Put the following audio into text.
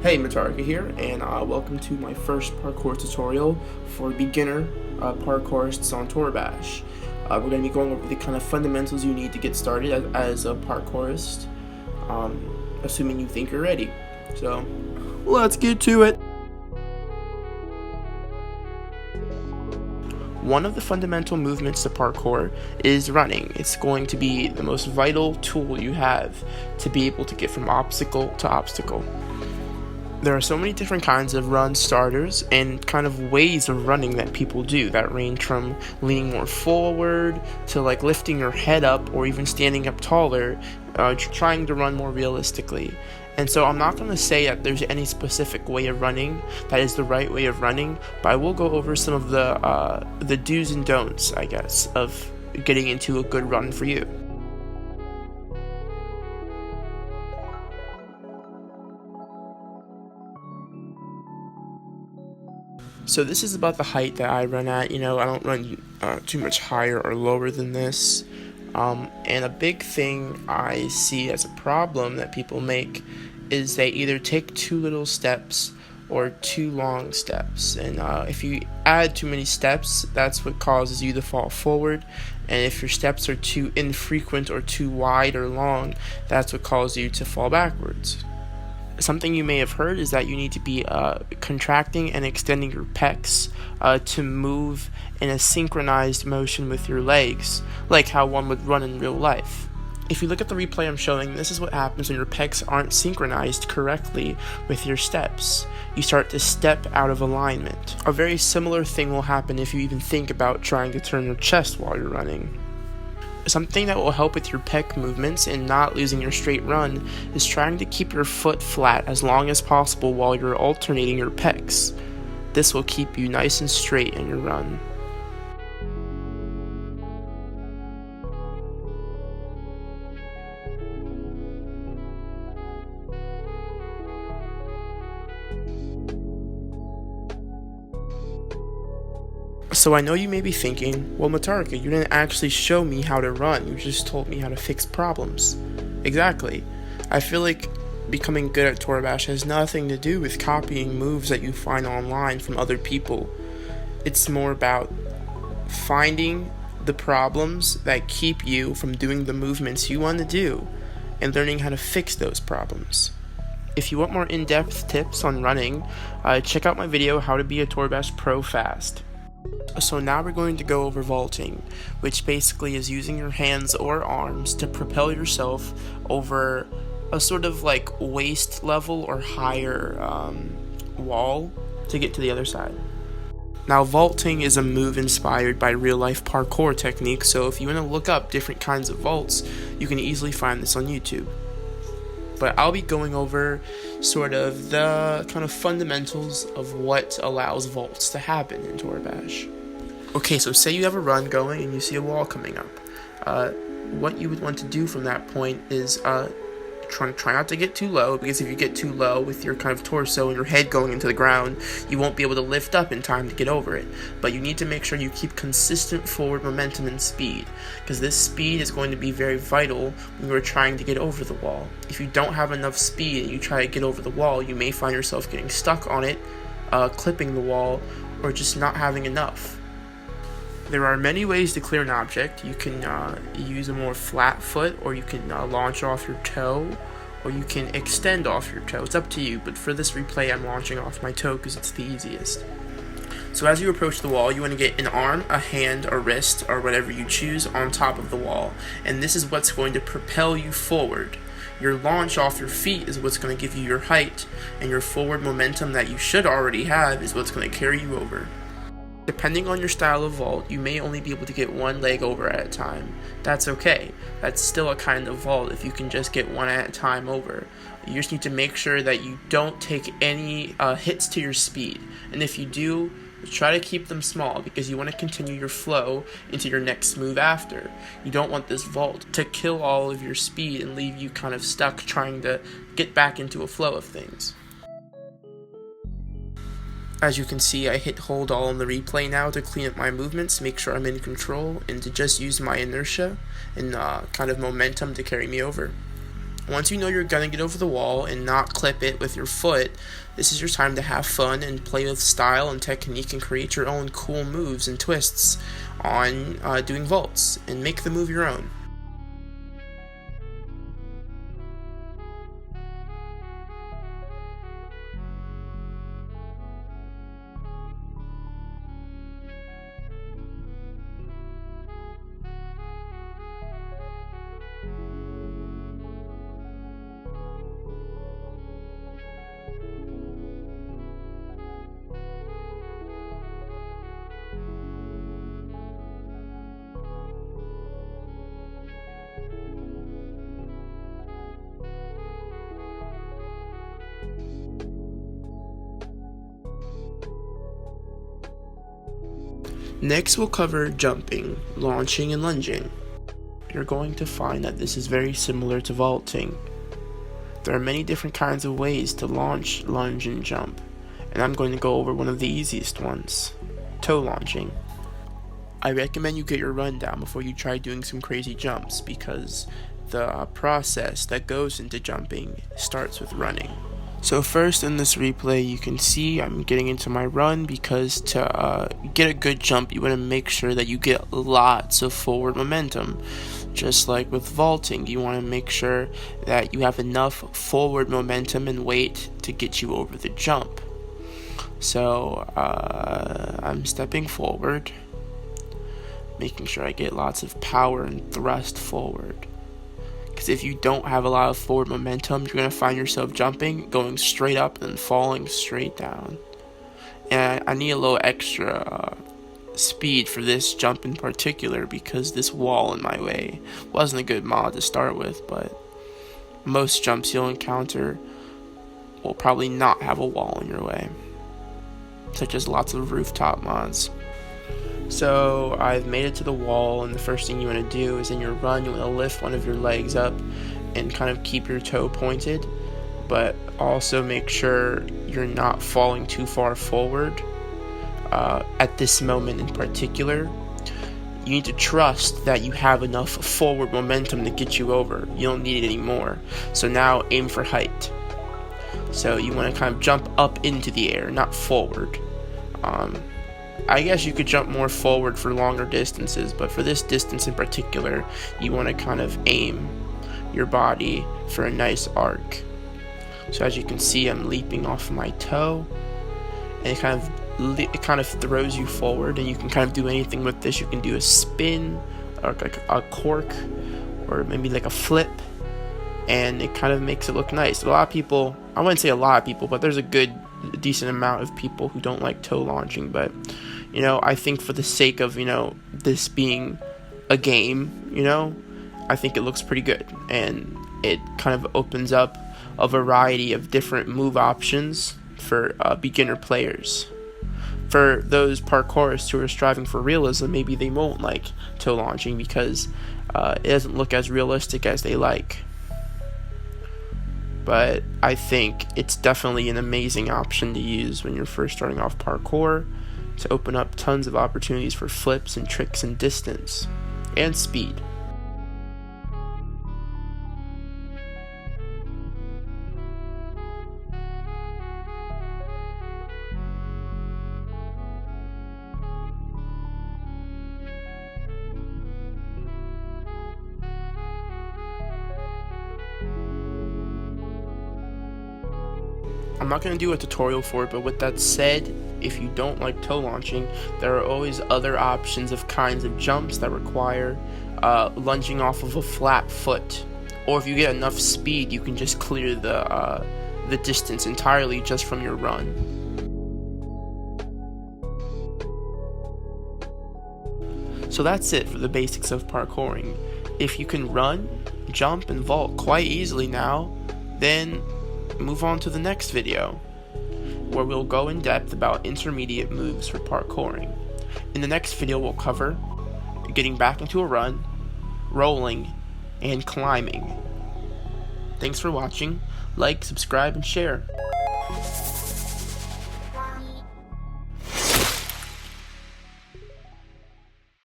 Hey, Matarika here, and welcome to my first parkour tutorial for beginner parkourists on Toribash. We're going to be going over the kind of fundamentals you need to get started as a parkourist, assuming you think you're ready. So, let's get to it! One of the fundamental movements to parkour is running. It's going to be the most vital tool you have to be able to get from obstacle to obstacle. There are so many different kinds of run starters and kind of ways of running that people do that range from leaning more forward to like lifting your head up or even standing up taller, trying to run more realistically. And so I'm not going to say that there's any specific way of running that is the right way of running, but I will go over some of the do's and don'ts, I guess, of getting into a good run for you. So this is about the height that I run at. I don't run too much higher or lower than this. And a big thing I see as a problem that people make is they either take too little steps or too long steps. And if you add too many steps, that's what causes you to fall forward. And if your steps are too infrequent or too wide or long, that's what causes you to fall backwards. Something you may have heard is that you need to be contracting and extending your pecs to move in a synchronized motion with your legs, like how one would run in real life. If you look at the replay I'm showing, this is what happens when your pecs aren't synchronized correctly with your steps. You start to step out of alignment. A very similar thing will happen if you even think about trying to turn your chest while you're running. Something that will help with your pec movements and not losing your straight run is trying to keep your foot flat as long as possible while you're alternating your pecs. This will keep you nice and straight in your run. So I know you may be thinking, well, Matarika, you didn't actually show me how to run, you just told me how to fix problems. Exactly. I feel like becoming good at Toribash has nothing to do with copying moves that you find online from other people. It's more about finding the problems that keep you from doing the movements you want to do and learning how to fix those problems. If you want more in-depth tips on running, check out my video, How to Be a Toribash Pro Fast. So now we're going to go over vaulting, which basically is using your hands or arms to propel yourself over a sort of like waist level or higher wall to get to the other side. Now vaulting is a move inspired by real life parkour techniques, so if you want to look up different kinds of vaults, you can easily find this on YouTube. But I'll be going over sort of the kind of fundamentals of what allows vaults to happen in Toribash. Okay, so say you have a run going and you see a wall coming up. What you would want to do from that point is try not to get too low, because if you get too low with your kind of torso and your head going into the ground, you won't be able to lift up in time to get over it. But you need to make sure you keep consistent forward momentum and speed, because this speed is going to be very vital when you're trying to get over the wall. If you don't have enough speed and you try to get over the wall, you may find yourself getting stuck on it, clipping the wall, or just not having enough. There are many ways to clear an object. You can use a more flat foot, or you can launch off your toe, or you can extend off your toe. It's up to you, but for this replay I'm launching off my toe because it's the easiest. So as you approach the wall, you want to get an arm, a hand, a wrist, or whatever you choose on top of the wall, and this is what's going to propel you forward. Your launch off your feet is what's going to give you your height, and your forward momentum that you should already have is what's going to carry you over. Depending on your style of vault, you may only be able to get one leg over at a time. That's okay. That's still a kind of vault if you can just get one at a time over. You just need to make sure that you don't take any hits to your speed. And if you do, try to keep them small, because you want to continue your flow into your next move after. You don't want this vault to kill all of your speed and leave you kind of stuck trying to get back into a flow of things. As you can see, I hit hold all in the replay now to clean up my movements, make sure I'm in control, and to just use my inertia and kind of momentum to carry me over. Once you know you're gonna get over the wall and not clip it with your foot, this is your time to have fun and play with style and technique and create your own cool moves and twists on doing vaults and make the move your own. Next, we'll cover jumping, launching, and lunging. You're going to find that this is very similar to vaulting. There are many different kinds of ways to launch, lunge, and jump, and I'm going to go over one of the easiest ones, toe launching. I recommend you get your rundown before you try doing some crazy jumps because the process that goes into jumping starts with running. So first in this replay, you can see I'm getting into my run because to get a good jump, you want to make sure that you get lots of forward momentum. Just like with vaulting, you want to make sure that you have enough forward momentum and weight to get you over the jump. So I'm stepping forward, making sure I get lots of power and thrust forward. Because if you don't have a lot of forward momentum, you're going to find yourself jumping, going straight up, and falling straight down. And I need a little extra speed for this jump in particular because this wall in my way wasn't a good mod to start with, but most jumps you'll encounter will probably not have a wall in your way, such as lots of rooftop mods. So I've made it to the wall, and the first thing you want to do is in your run, you want to lift one of your legs up and kind of keep your toe pointed, but also make sure you're not falling too far forward. At this moment in particular, you need to trust that you have enough forward momentum to get you over. You don't need it anymore. So now aim for height. So you want to kind of jump up into the air, not forward. I guess you could jump more forward for longer distances, but for this distance in particular, you want to kind of aim your body for a nice arc. So as you can see, I'm leaping off my toe, and it kind of throws you forward, and you can kind of do anything with this. You can do a spin, or like a cork, or maybe like a flip, and it kind of makes it look nice. A lot of people, I wouldn't say a lot of people, but there's a decent amount of people who don't like toe launching, but I think for the sake of this being a game, I think it looks pretty good, and it kind of opens up a variety of different move options for beginner players. For those parkourists who are striving for realism, maybe they won't like toe launching because it doesn't look as realistic as they like. But I think it's definitely an amazing option to use when you're first starting off parkour, to open up tons of opportunities for flips and tricks and distance and speed. I'm not going to do a tutorial for it, but with that said, if you don't like toe launching, there are always other options of kinds of jumps that require lunging off of a flat foot. Or if you get enough speed, you can just clear the distance entirely just from your run. So that's it for the basics of parkouring. If you can run, jump, and vault quite easily now, then move on to the next video, where we'll go in depth about intermediate moves for parkouring. In the next video, we'll cover getting back into a run, rolling, and climbing. Thanks for watching. Like, subscribe, and share.